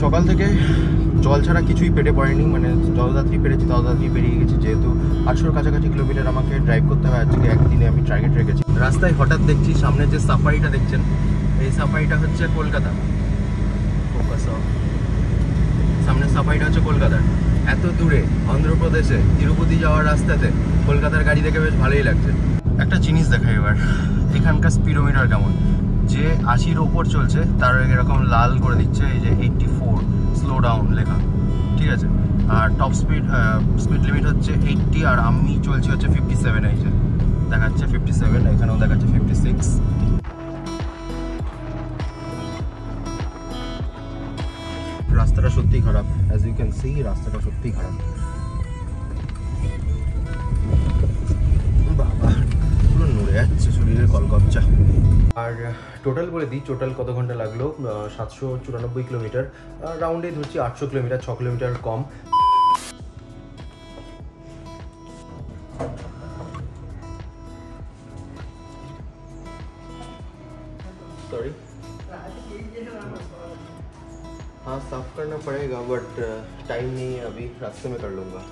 সকাল থেকে জল ছাড়া কিছুই পেটে পড়েনি, মানে যত তাড়াতাড়ি পেরেছি তত তাড়াতাড়ি বেরিয়ে গেছি, যেহেতু 800-র কাছাকাছি কিলোমিটার আমাকে ড্রাইভ করতে হয় আজকে একদিনে, আমি টার্গেট রেখেছি। রাস্তায় হঠাৎ দেখছি সামনে যে সাফারিটা দেখছেন, এই সাফারিটা হচ্ছে কলকাতা, সামনের সাফারিটা হচ্ছে কলকাতার। এত দূরে অন্ধ্রপ্রদেশে তিরুপতি যাওয়ার রাস্তাতে কলকাতার গাড়ি দেখে বেশ ভালোই লাগছে। একটা জিনিস দেখাই এবার, এখানকার স্পিডোমিটার কেমন, যে 80-র ওপর চলছে তার এরকম লাল করে দিচ্ছে, এই যে 84 স্লো ডাউন লেখা, ঠিক আছে। আর টপ স্পিড লিমিট হচ্ছে 80, আর আমি চলছি হচ্ছে 57, এই যে দেখাচ্ছে 57, এখানেও দেখাচ্ছে 56। রাস্তাটা সত্যিই খারাপ, অ্যাজ ইউ ক্যান সি রাস্তাটা সত্যিই খারাপ। বাবা পুরো নড়ে যাচ্ছে শরীরের কলকবচা। আর টোটাল বলে দিই, টোটাল কত ঘন্টা লাগলো, 794 কিলোমিটার, রাউন্ডে ধরছি 800 কিলোমিটার, 6 কিলোমিটার কম। सॉरी, हाँ साफ करना पड़ेगा, बट टाइम नहीं है अभी, रास्ते में कर लूँगा।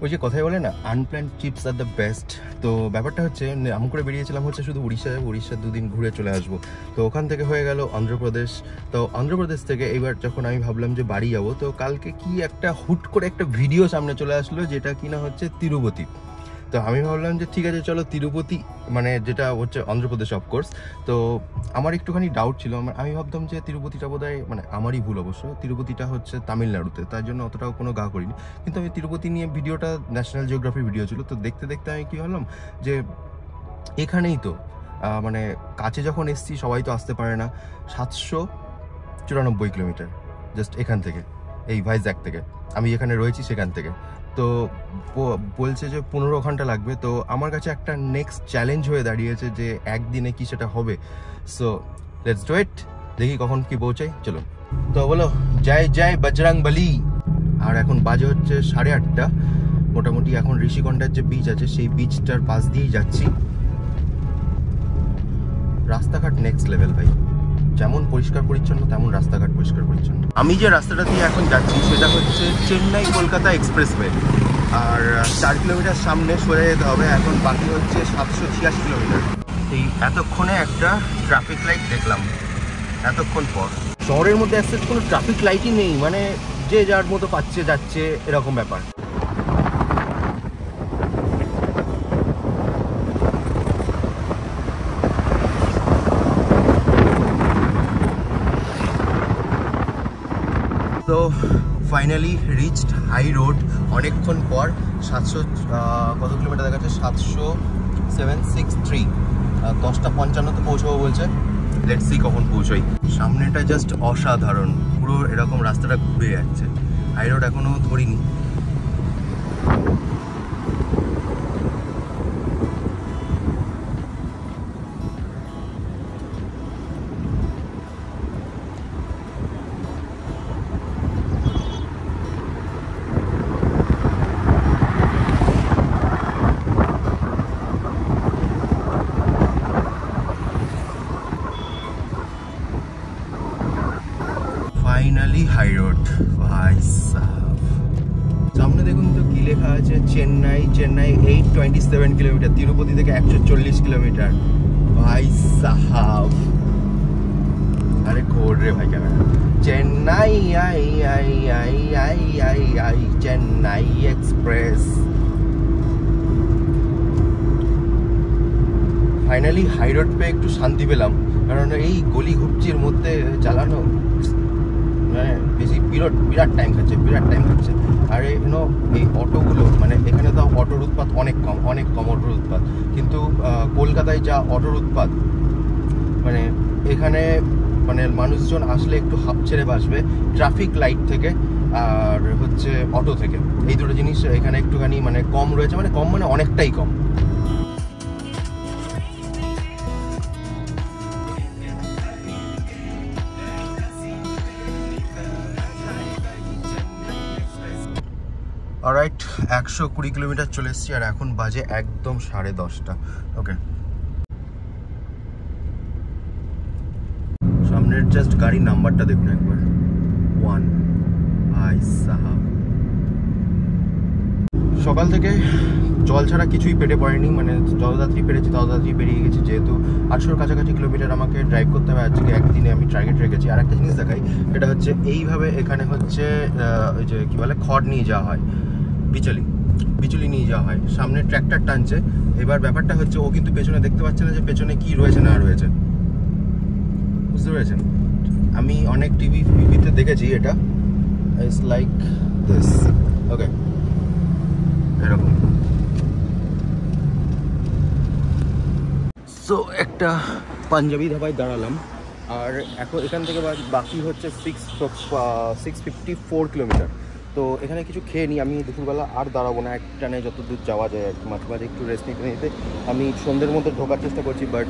ওই যে কথাই বলে না, unplanned TRIPS are the best. তো ব্যাপারটা হচ্ছে আমি করে বেরিয়েছিলাম হচ্ছে শুধু উড়িষ্যা 2 দিন ঘুরে চলে আসবো। তো ওখান থেকে হয়ে গেল অন্ধ্রপ্রদেশ। তো অন্ধ্রপ্রদেশ থেকে এবার যখন আমি ভাবলাম যে বাড়ি যাবো, তো কালকে কি একটা হুট করে একটা ভিডিও সামনে চলে আসলো, যেটা কিনা হচ্ছে তিরুপতি। তো আমি ভাবলাম যে ঠিক আছে চলো তিরুপতি, মানে যেটা হচ্ছে অন্ধ্রপ্রদেশ অফকোর্স। তো আমার একটুখানি ডাউট ছিল, আমি ভাবতাম যে তিরুপতিটা বোধহয়, মানে আমারই ভুল অবশ্য, তিরুপতিটা হচ্ছে তামিলনাড়ুতে, তার জন্য অতটাও কোনো গা করিনি। কিন্তু আমি তিরুপতি নিয়ে ভিডিওটা ন্যাশনাল জিওগ্রাফির ভিডিও ছিল, তো দেখতে দেখতে আমি কী ভাবলাম যে এখানেই তো, মানে কাছে যখন এসছি সবাই তো আসতে পারে না। 794 কিলোমিটার জাস্ট এখান থেকে, এই ভাইজ্যাক থেকে, আমি যেখানে রয়েছি সেখান থেকে। তো বলছে যে 15 ঘন্টা লাগবে। তো আমার কাছে একটা নেক্সট চ্যালেঞ্জ হয়ে দাঁড়িয়েছে যে একদিনে কি সেটা হবে। সো লেটস ডু ইট, দেখি কখন কি পৌঁছাই, চলো। তো বলো জয় জয় বজরং বলি। আর এখন বাজে হচ্ছে 8:30, মোটামুটি এখন ঋষিকন্ডার যে বিচ আছে সেই বিচটার পাশ দিয়েই যাচ্ছি। রাস্তাঘাট নেক্সট লেভেল ভাই, যেমন পরিষ্কার পরিচ্ছন্ন তেমন রাস্তাঘাট পরিষ্কার পরিচ্ছন্ন। আমি যে রাস্তাটা দিয়ে এখন যাচ্ছি সেটা হচ্ছে চেন্নাই কলকাতা এক্সপ্রেসওয়ে, আর 4 কিলোমিটার সামনে সরে যেতে হবে। এখন বাকি হচ্ছে 786 কিলোমিটার। এই এতক্ষণে একটা ট্রাফিক লাইট দেখলাম, এতক্ষণ পর। শহরের মধ্যে আসতে কোনো ট্রাফিক লাইটই নেই, মানে যে যার মতো পাচ্ছে যাচ্ছে এরকম ব্যাপার। তো ফাইনালি রিচড হাই রোড অনেকক্ষণ পর। 700 কত কিলোমিটার দেখাচ্ছে, 763, 10:55 পৌঁছবো বলছে। লেটস সি কখন পৌঁছই। সামনেটা জাস্ট অসাধারণ, পুরো এরকম রাস্তাটা ঘুরে যাচ্ছে। হাই রোড এখনো ধরিনি। ফাইনালি হাই রোড ভাই সাহেব। সামনে দেখুন তো কি লেখা আছে, চেন্নাই 827 কিলোমিটার, তিরুপতি থেকে 140 কিলোমিটার। ভাই সাহাব, আরে ঘোর রে ভাই ক্যামেরা। চেন্নাই আই Chennai express. Finally high road পেয়ে একটু শান্তি পেলাম, কারণ এই গলি ঘুরচির মধ্যে চালানো মানে বেশি বিরাট টাইম খাচ্ছে। আর এই অটোগুলো, মানে এখানে তো অটোর উৎপাত অনেক কম অটোর উৎপাত, কিন্তু কলকাতায় যা অটোর উৎপাত, মানে এখানে মানে মানুষজন আসলে একটু হাঁপ ছেড়ে বাঁচবে ট্রাফিক লাইট থেকে আর হচ্ছে অটো থেকে। এই দুটো জিনিস এখানে একটুখানি মানে কম রয়েছে, মানে কম মানে অনেকটাই কম। অলরাইট, 120 কিলোমিটার চলে এসেছি, আর এখন বাজে একদম 10:30। ওকে, সামনের জাস্ট গাড়ির নাম্বারটা দেখুন একবার, 1 ভাই সাহাব। সকাল থেকে জল ছাড়া কিছুই পেটে পড়েনি, মানে যত তাড়াতাড়ি পেরেছি তত তাড়াতাড়ি বেরিয়ে গেছি, যেহেতু 800-র কাছাকাছি কিলোমিটার আমাকে ড্রাইভ করতে হবে আজকে একদিনে। আমি টার্গেট রেখেছি। আর একটা জিনিস দেখাই, এটা হচ্ছে এইভাবে এখানে হচ্ছে ওই যে কী বলে খড় নিয়ে যাওয়া হয়, বিচুলি নিয়ে যাওয়া হয়, সামনে ট্র্যাক্টর টানছে। এবার ব্যাপারটা হচ্ছে ও কিন্তু পেছনে দেখতে পাচ্ছে না যে পেছনে কি রয়েছে না রয়েছে, বুঝতে পেরেছেন? আমি অনেক টিভিতে দেখেছি এটা, ইটস লাইক দিস, ওকে, এরকম। সো একটা পাঞ্জাবি ধাবায় দাঁড়ালাম, আর এখন এখান থেকে বাকি হচ্ছে 654 কিলোমিটার। তো এখানে কিছু খেয়ে নিই, আমি দুপুরবেলা আর দাঁড়াবো না, এক টানে যত দূর যাওয়া যায় আর কি। মাঝে মাঝে একটু রেস্ট নিতে নিতে আমি সন্ধ্যের মধ্যে ঢোকার চেষ্টা করছি, বাট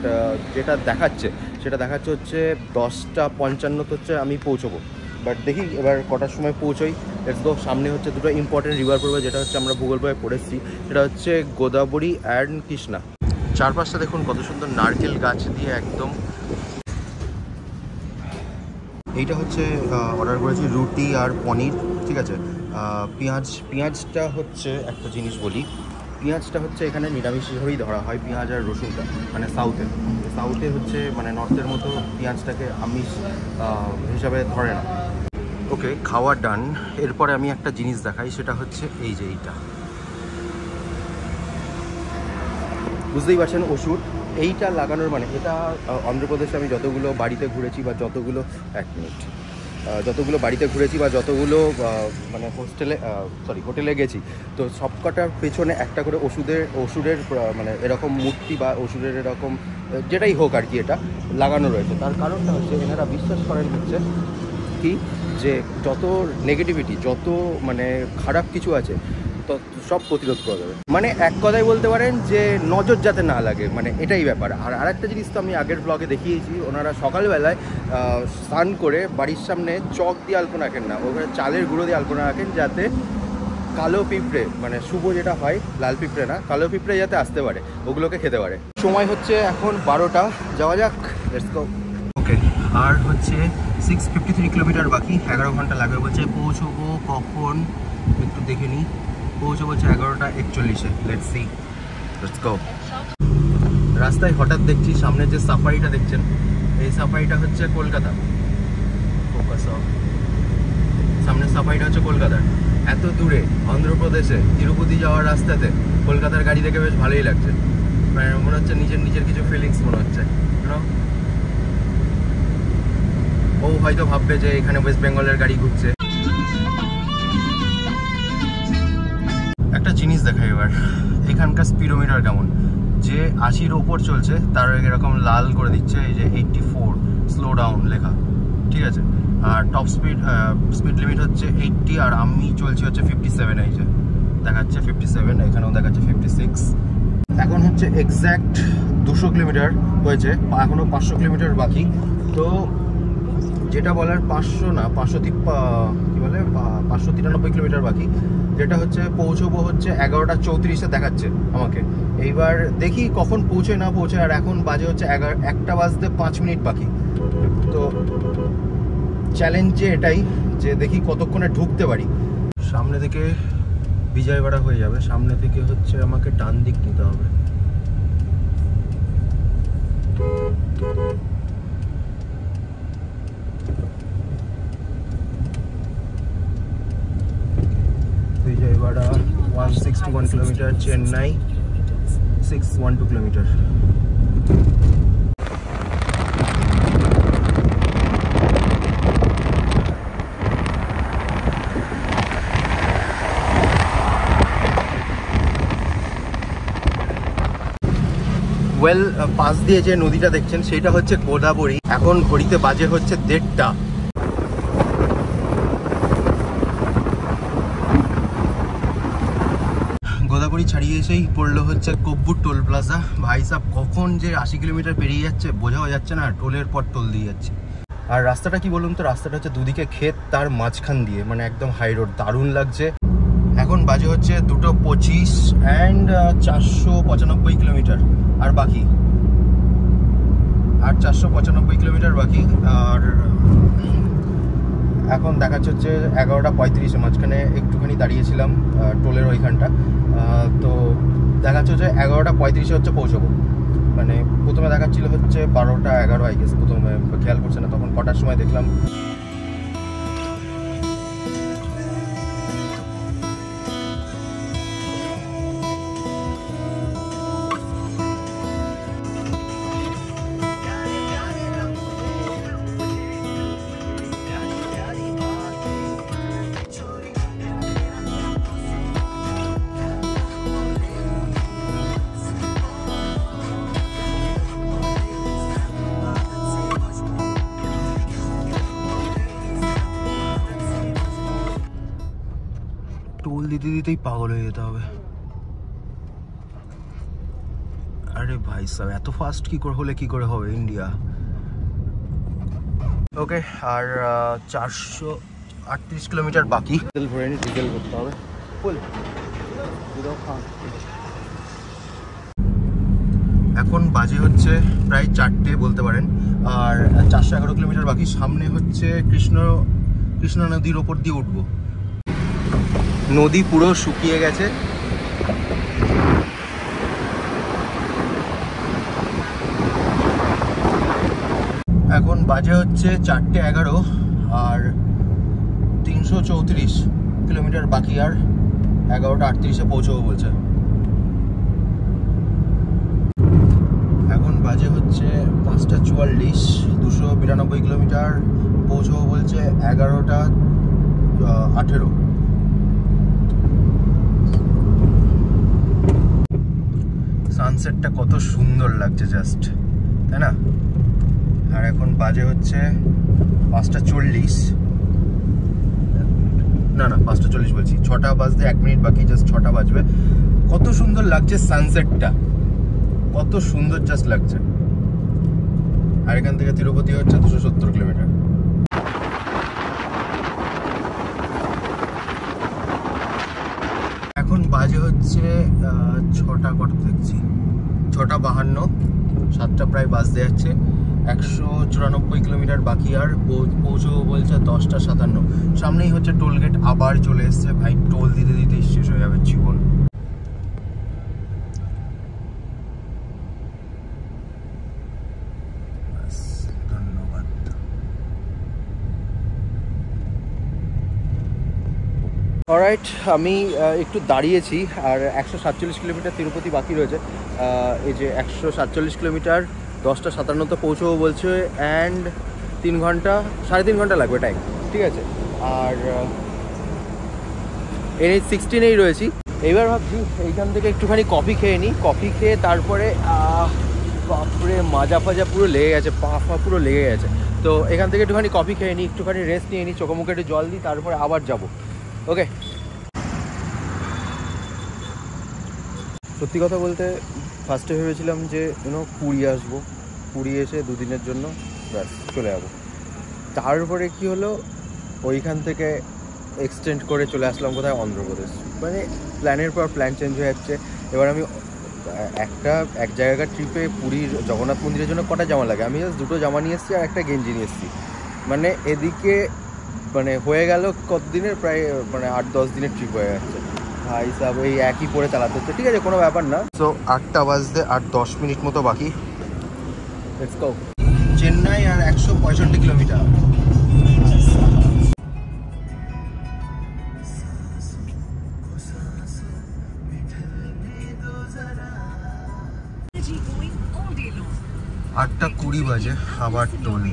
যেটা দেখাচ্ছে হচ্ছে 10:55 হচ্ছে আমি পৌঁছবো। বাট দেখি এবার কটার সময় পৌঁছোই। Let's go. সামনে হচ্ছে দুটো ইম্পর্টেন্ট রিভার পড়বে, যেটা হচ্ছে আমরা ভূগোল বইয়ে পড়েছি, সেটা হচ্ছে গোদাবরী অ্যান্ড কৃষ্ণা। চারপাশটা দেখুন কত সুন্দর নারকেল গাছ দিয়ে একদম। এইটা হচ্ছে অর্ডার করেছি রুটি আর পনির, ঠিক আছে। পেঁয়াজটা হচ্ছে একটা জিনিস বলি, পেঁয়াজটা হচ্ছে এখানে নিরামিষ হিসেবেই ধরা হয়, পেঁয়াজ আর রসুনটা, মানে সাউথে হচ্ছে মানে নর্থের মতো পেঁয়াজটাকে আমিষ হিসাবে ধরে না। ওকে, খাওয়া ডান। এরপরে আমি একটা জিনিস দেখাই, সেটা হচ্ছে এই যে এইটা, বুঝতেই পারছেন ওষুধ। এইটা লাগানোর মানে এটা অন্ধ্রপ্রদেশে আমি যতগুলো বাড়িতে ঘুরেছি বা যতগুলো মানে হোটেলে গেছি, তো সবকটার পেছনে একটা করে ওষুধের মানে এরকম মূর্তি বা ওষুধের এরকম যেটাই হোক আর কি, এটা লাগানো রয়েছে। তার কারণটা হচ্ছে এনারা বিশ্বাস করেন হচ্ছে কি, যে যত নেগেটিভিটি, যত মানে খারাপ কিছু আছে তো সব প্রতিরোধ করা যাবে। মানে এক কথায় বলতে পারেন যে নজর যাতে না লাগে, মানে এটাই ব্যাপার। আর আরেকটা জিনিস তো আমি আগের ব্লগে দেখিয়েছি, ওনারা সকালবেলায় স্নান করে বাড়ির সামনে চক দিয়ে আলপনা আঁকেন না, ওখানে চালের গুঁড়ো দিয়ে আলপনা আঁকেন, যাতে কালো পিঁপড়ে, মানে শুভ যেটা হয়, লাল পিঁপড়ে না, কালো পিঁপড়ে যাতে আসতে পারে, ওগুলোকে খেতে পারে। সময় হচ্ছে এখন 12টা, যাওয়া যাক, লেটস গো। ওকে, আর হচ্ছে 653 কিলোমিটার বাকি, 11 ঘন্টা লাগবে বলছে। পৌঁছবো কখন একটু দেখে নিই, পৌঁছবো হচ্ছে 11:41। Let's see, let's go. রাস্তায় হঠাৎ দেখছি সামনে যে সাফারিটা দেখছেন, এই সাফারিটা হচ্ছে কলকাতা, সামনের সাফারিটা হচ্ছে কলকাতার। এত দূরে অন্ধ্রপ্রদেশে তিরুপতি যাওয়ার রাস্তাতে কলকাতার গাড়ি দেখে বেশ ভালোই লাগছে, মানে মনে হচ্ছে নিজের কিছু ফিলিংস মনে হচ্ছে। ও হয়তো ভাববে যে এখানে ওয়েস্ট বেঙ্গলের গাড়ি ঘুরছে। একটা জিনিস দেখাই এবার, এখানকার স্পিডোমিটার কেমন, যে 80-র ওপর চলছে তার এরকম লাল করে দিচ্ছে, এই যে 84 স্লো ডাউন লেখা, ঠিক আছে। আর টপ স্পিড লিমিট হচ্ছে 80, আর আমি চলছি হচ্ছে 57, এই যে দেখাচ্ছে 57, এখানেও দেখাচ্ছে 56। এখন হচ্ছে এক্স্যাক্ট 200 কিলোমিটার হয়েছে, এখনও 500 কিলোমিটার বাকি। তো যেটা বলার 500 না, 593 কিলোমিটার বাকি, যেটা হচ্ছে পৌঁছবো হচ্ছে 11:34 দেখাচ্ছে আমাকে। এইবার দেখি কখন পৌঁছে না পৌঁছে। আর এখন বাজে হচ্ছে 1টা বাজতে 5 মিনিট বাকি। তো চ্যালেঞ্জ যে এটাই, যে দেখি কতক্ষণে ঢুকতে পারি। সামনে থেকে বিজয়বাড়া হয়ে যাবে, সামনে থেকে হচ্ছে আমাকে ডান দিক নিতে হবে। Vijayawada 161 kilometre, Chennai 612 kilometre. পাশ দিয়ে যে নদীটা দেখছেন সেটা হচ্ছে গোদাবরী। এখন ঘড়িতে বাজে হচ্ছে 1:30। গোদাবরী ছাড়িয়ে এসেই পড়লো হচ্ছে কব্বুর টোল প্লাজা। ভাই সাহেব, কখন যে 80 কিলোমিটার পেরিয়ে যাচ্ছে বোঝাও যাচ্ছে না, টোলের পর টোল দিয়ে যাচ্ছে। আর রাস্তাটা কি বলুন তো, রাস্তাটা হচ্ছে দুদিকে ক্ষেত, তার মাঝখান দিয়ে, মানে একদম হাই রোড, দারুণ লাগছে। এখন বাজে হচ্ছে 2:25 অ্যান্ড 495 কিলোমিটার আর বাকি, আর 495 কিলোমিটার বাকি। আর এখন দেখাচ্ছে হচ্ছে 11:35। মাঝখানে একটুখানি দাঁড়িয়েছিলাম টোলের ওইখানটা, তো দেখাচ্ছে হচ্ছে 11:35 হচ্ছে পৌঁছবো। মানে প্রথমে দেখাচ্ছিল হচ্ছে 12:11 আই গেস, প্রথমে খেয়াল করছে না তখন কটার সময় দেখলাম। টোল দিতে দিতেই পাগল হয়ে যেতে হবে। আরে ভাই সাহেব, এত ফাস্ট কি করে হলে কি করে হবে ইন্ডিয়া। ওকে, আর 438 কিলোমিটার বাকি। তেল ভরে নি, ডিজেল করতে হবে ফুল। এখন বাজে হচ্ছে প্রায় 4টে বলতে পারেন, আর 411 কিলোমিটার বাকি। সামনে হচ্ছে কৃষ্ণ নদীর ওপর দিয়ে উঠবো। নদী পুরো শুকিয়ে গেছে। এখন বাজে হচ্ছে 4:11 আর 334 কিলোমিটার বাকি, আর 11:38 পৌঁছবো বলছে। এখন বাজে হচ্ছে 5:44, 292 কিলোমিটার পৌঁছবো বলছে 11:18। সানসেটটা কত সুন্দর লাগছে জাস্ট, তাই না? আর এখন বাজে হচ্ছে 5:40, না 5:40 বলছি, 6টা বাজতে 1 মিনিট বাকি, জাস্ট 6টা বাজবে। কত সুন্দর লাগছে সানসেটটা, কত সুন্দর জাস্ট লাগছে। আর এখান থেকে তিরুপতি হচ্ছে 270 কিলোমিটার। এখন বাজে হচ্ছে 6টা কত দেখছি, 6:52, 7টা প্রায় বাজতে যাচ্ছে। 194 কিলোমিটার বাকি, আর পৌঁছবো বলছে 10:57। সামনেই হচ্ছে টোল গেট, আবার চলে এসছে ভাই। টোল দিতে দিতে শেষ হয়ে যাবে জীবন। ধন্যবাদ। অলরাইট, আমি একটু দাঁড়িয়েছি, আর 147 কিলোমিটার তিরুপতি বাকি রয়েছে। এই যে 147 কিলোমিটার, 10:57 পৌঁছবো বলছে, অ্যান্ড 3 ঘন্টা 3.5 ঘন্টা লাগবে টাইম, ঠিক আছে। আর NH-16 রয়েছি। এইবার ভাবছি এইখান থেকে একটুখানি কফি খেয়ে নিই। কফি খেয়ে তারপরে বাপরে মাজা ফাজা পুরো লেগে গেছে, পা ফা পুরো লেগে গেছে। তো এখান থেকে একটুখানি কফি খেয়ে নিই, একটুখানি রেস্ট নিয়ে নিই, চোখে মুখে একটু জল দিই, তারপরে আবার যাবো। ওকে। সত্যি কথা বলতে ফার্স্টে ভেবেছিলাম যে পুরী আসবো, পুরী এসে 2 দিনের জন্য ব্যাস চলে যাবো। তারপরে কি হলো, ওইখান থেকে এক্সটেন্ড করে চলে আসলাম কোথায়, অন্ধ্রপ্রদেশ। মানে প্ল্যানের পর প্ল্যান চেঞ্জ হয়ে যাচ্ছে। এবার আমি এক জায়গার ট্রিপে পুরীর জগন্নাথ মন্দিরের জন্য কটা জামা লাগে, আমি জাস্ট 2টো জামা নিয়ে এসেছি আর একটা গেঞ্জি নিয়ে এসেছি। মানে এদিকে মানে হয়ে গেল কতদিনের, প্রায় মানে 8-10 দিনের ট্রিপ হয়ে যাচ্ছে ভাই সাহেব। এই একই পরে চালাতে হচ্ছে, ঠিক আছে, কোনো ব্যাপার না। সো 8টা বাজতে 8-10 মিনিট মতো বাকি। Let's go. চেন্নাই আর 165 কিলোমিটার। আটটা 20 বাজে, আবার টোল।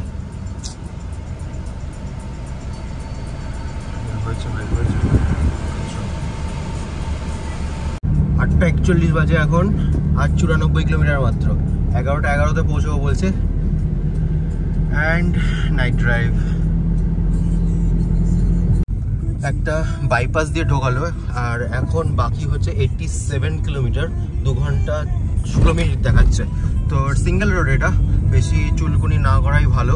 8:41 বাজে এখন, আর 94 কিলোমিটার মাত্র। 11:11 পৌঁছবো বলছে, অ্যান্ড নাইট ড্রাইভ। একটা বাইপাস দিয়ে ঢোকালো, আর এখন বাকি হচ্ছে 87 কিলোমিটার, 2 ঘন্টা 16 মিনিট দেখাচ্ছে। তো সিঙ্গেল রোড, এটা বেশি চুলকুনি না করাই ভালো,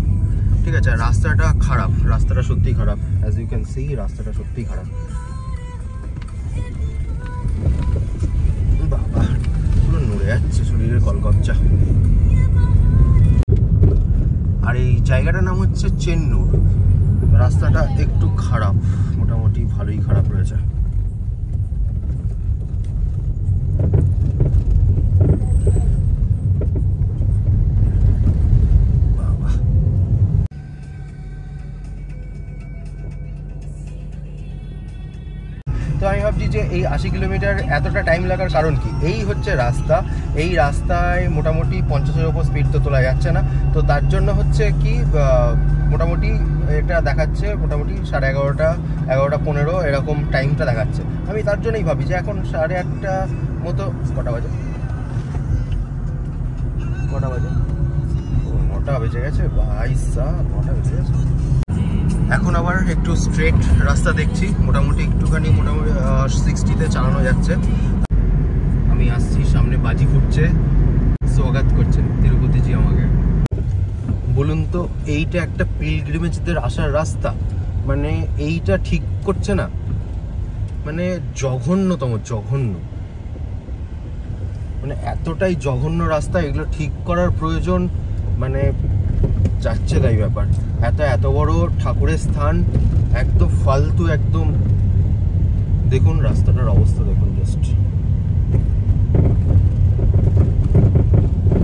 ঠিক আছে। রাস্তাটা খারাপ, রাস্তাটা সত্যিই খারাপ, অ্যাজ ইউ ক্যান সি রাস্তাটা সত্যিই খারাপ। বাবা পুরো নড়ে যাচ্ছে শরীরের কলকবজা। আর এই জায়গাটার নাম হচ্ছে চেন্নুর। রাস্তাটা একটু খারাপ, মোটামুটি ভালোই খারাপ রয়েছে। তো আমি ভাবছি যে এই 80 কিলোমিটার এতটা টাইম লাগার কারণ কি? এই হচ্ছে রাস্তা, এই রাস্তায় মোটামুটি 50-এর ওপর স্পিড তো তোলা যাচ্ছে না। তো তার জন্য হচ্ছে কি মোটামুটি এটা দেখাচ্ছে মোটামুটি 11:30, 11:15 এরকম টাইমটা দেখাচ্ছে। আমি তার জন্যই ভাবি যে এখন 8:30 মতো, কটা বাজে 9টা বেজে গেছে ভাই সাহ, 9টা বেজে গেছে। এখন আবার একটু স্ট্রেট রাস্তা দেখছি, মোটামুটি একটুখানি মোটামুটি 60-তে চালানো যাচ্ছে। আমি আসছি, সামনে বাজি ফুটছে, স্বাগত করছেন তিরুপতিজি আমাকে। বলুন তো এইটা একটা পিলগ্রিমেজদের আসার রাস্তা, মানে এইটা ঠিক করছে না, মানে জঘন্যতম জঘন্য, মানে এতটাই জঘন্য রাস্তা, এগুলো ঠিক করার প্রয়োজন মানে যাচ্ছে তাই ব্যাপার। এত বড় ঠাকুরের স্থান একদম ফালতু একদম। দেখুন রাস্তাটার অবস্থা দেখুন জাস্ট,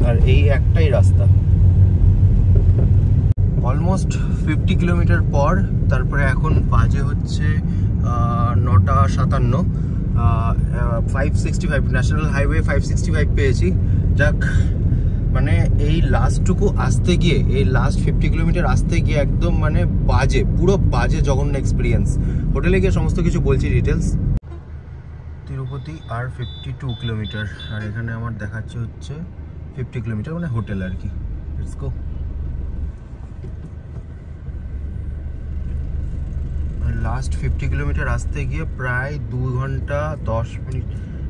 আর এই একটাই রাস্তা। অলমোস্ট 50 কিলোমিটার পর, তারপরে এখন বাজে হচ্ছে 9:57, 565 ন্যাশনাল হাইওয়ে 565 পেয়েছি। যাক, মানে এই লাস্টটুকু আসতে গিয়ে, এই লাস্ট 50 কিলোমিটার আসতে গিয়ে একদম মানে বাজে, পুরো বাজে জঘন্য এক্সপিরিয়েন্স। হোটেলে গিয়ে সমস্ত কিছু বলছি ডিটেলস। তিরুপতি আর 52 কিলোমিটার, আর এখানে আমার দেখাচ্ছে হচ্ছে 50 কিলোমিটার, মানে হোটেল আর কি। Let's go. লাস্ট 50 কিলোমিটার আসতে গিয়ে প্রায় 2 ঘন্টা 10 মিনিট,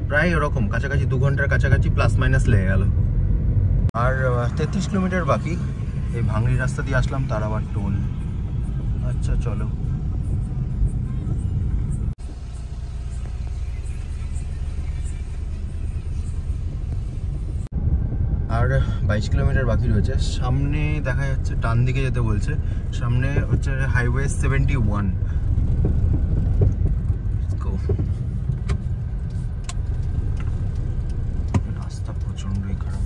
প্রায় ওরকম কাছাকাছি 2 ঘন্টার কাছাকাছি প্লাস মাইনাস লেগে গেল। আর 33 কিলোমিটার বাকি। এই ভাঙড়ি রাস্তা দিয়ে আসলাম, তার আবার টোল। আচ্ছা চলো। আর 22 কিলোমিটার বাকি রয়েছে। সামনে দেখা যাচ্ছে ডান দিকে যেতে বলছে, সামনে হচ্ছে হাইওয়ে 71। রাস্তা প্রচন্ডই খারাপ।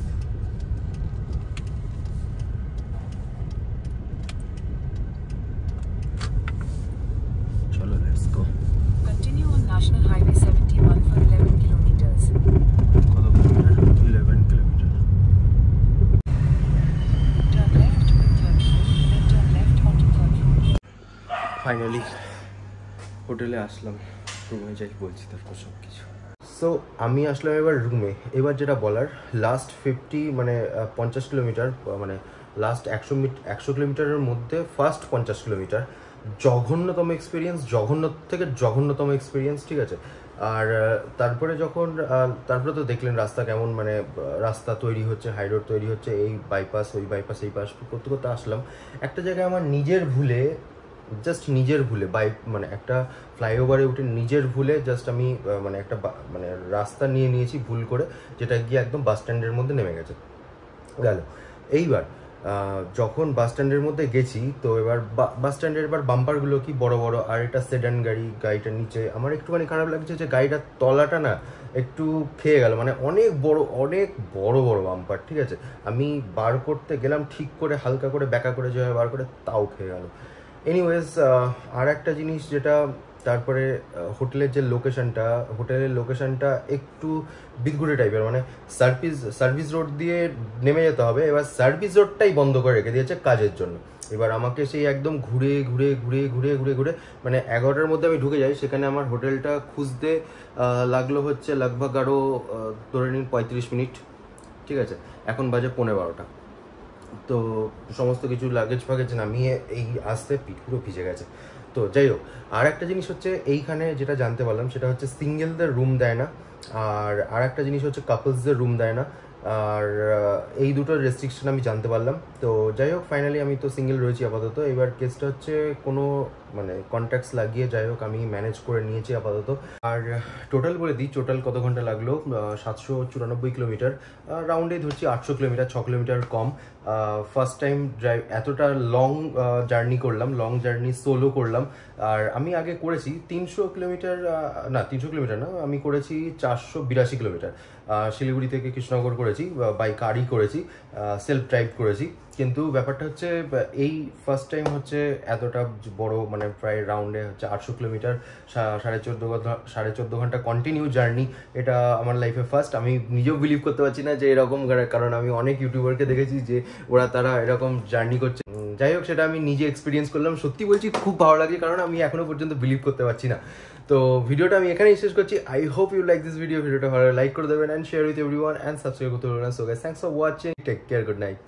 চলো let's go. Continue on National Highway 71 for 11 kilometers. কত kilometre? 11 kilometre. Turn left with 3rd road, then turn left onto 3rd road. Finally হোটেলে আসলাম, রুমে যাই বলছি তারপর সব কিছু। সো আমি আসলাম এবার রুমে। এবার যেটা বলার, লাস্ট 50 মানে 50 কিলোমিটার, মানে লাস্ট 100 কিলোমিটারের মধ্যে ফার্স্ট 50 কিলোমিটার জঘন্যতম এক্সপিরিয়েন্স, জঘন্য থেকে জঘন্যতম এক্সপিরিয়েন্স, ঠিক আছে। আর তারপরে যখন তারপরে তো দেখলেন রাস্তা কেমন, মানে রাস্তা তৈরি হচ্ছে, হাই রোড তৈরি হচ্ছে, এই বাইপাস ওই বাইপাস এই পাস করতে করতে আসলাম একটা জায়গায় আমার নিজের ভুলে, জাস্ট নিজের ভুলে মানে একটা ফ্লাইওভারে উঠে নিজের ভুলে জাস্ট আমি মানে একটা মানে রাস্তা নিয়ে নিয়েছি ভুল করে, যেটা গিয়ে একদম বাস স্ট্যান্ডের মধ্যে নেমে গেল। এইবার যখন বাস স্ট্যান্ডের মধ্যে গেছি, তো এবার বাস স্ট্যান্ডের এবার বাম্পারগুলো কি বড় বড়, আর এটা সেডান গাড়ি, গাড়িটার নিচে আমার একটুখানি খারাপ লাগছে যে গাড়িটার তলাটা না একটু খেয়ে গেল, মানে অনেক বড় বড় বাম্পার, ঠিক আছে। আমি বার করতে গেলাম ঠিক করে, হালকা করে ব্যাকা করে যেভাবে বার করে, তাও খেয়ে গেল। এনিওয়েজ, আর একটা জিনিস যেটা, তারপরে হোটেলের লোকেশনটা একটু বিদঘুটে টাইপের, মানে সার্ভিস রোড দিয়ে নেমে যেতে হবে। এবার সার্ভিস রোডটাই বন্ধ করে রেখে দিয়েছে কাজের জন্য। এবার আমাকে সেই একদম ঘুরে মানে 11টার মধ্যে আমি ঢুকে যাই, সেখানে আমার হোটেলটা খুঁজতে লাগলো হচ্ছে লগভগ আরও ধরে নিন 35 মিনিট, ঠিক আছে। এখন বাজে 12:15। তো সমস্ত কিছু লাগেজ ফাগেজ নামিয়ে এই আসতে পিঠ পুরো ভিজে গেছে। তো যাই হোক, আর একটা জিনিস হচ্ছে এইখানে যেটা জানতে পারলাম সেটা হচ্ছে সিঙ্গেলদের রুম দেয় না, আর একটা জিনিস হচ্ছে কাপলসদের রুম দেয় না। আর এই দুটো রেস্ট্রিকশন আমি জানতে পারলাম। তো যাই হোক, ফাইনালি আমি তো সিঙ্গেল রয়েছি আপাতত। এবার কেসটা হচ্ছে কোনো মানে কন্ট্যাক্টস লাগিয়ে যাই হোক আমি ম্যানেজ করে নিয়েছি আপাতত। আর টোটাল বলে দিই, টোটাল কত ঘন্টা লাগলো, 794 কিলোমিটার, রাউন্ডে ধরছি 800 কিলোমিটার, 6 কিলোমিটার কম। ফার্স্ট টাইম ড্রাইভ এতটা লং জার্নি করলাম, লং জার্নি সোলো করলাম। আর আমি আগে করেছি 300 কিলোমিটার, না 300 কিলোমিটার না, আমি করেছি 482 কিলোমিটার। শিলিগুড়ি থেকে কৃষ্ণনগর করেছি, বাই কারই করেছি, সেলফ ড্রাইভ করেছি। কিন্তু ব্যাপারটা হচ্ছে এই ফার্স্ট টাইম হচ্ছে এতটা বড়, মানে প্রায় রাউন্ডে হচ্ছে 800 কিলোমিটার, 14.5 ঘন্টা কন্টিনিউ জার্নি, এটা আমার লাইফে ফার্স্ট। আমি নিজেও বিলিভ করতে পারছি না যে এরকম, কারণ আমি অনেক ইউটিউবারকে দেখেছি যে তারা এরকম জার্নি করছে। যাই হোক, সেটা আমি নিজে এক্সপিরিয়েন্স করলাম, সত্যি বলছি খুব ভালো লাগে, কারণ আমি এখনো পর্যন্ত বিলিভ করতে পারছি না। তো ভিডিওটা আমি এখানেই শেষ করছি। I hope you like this ভিডিওটা ভালো লাইক করে দেবেন and share with everyone and subscribe করতে ভুলবেন না। So guys, thanks for watching, take care, good night.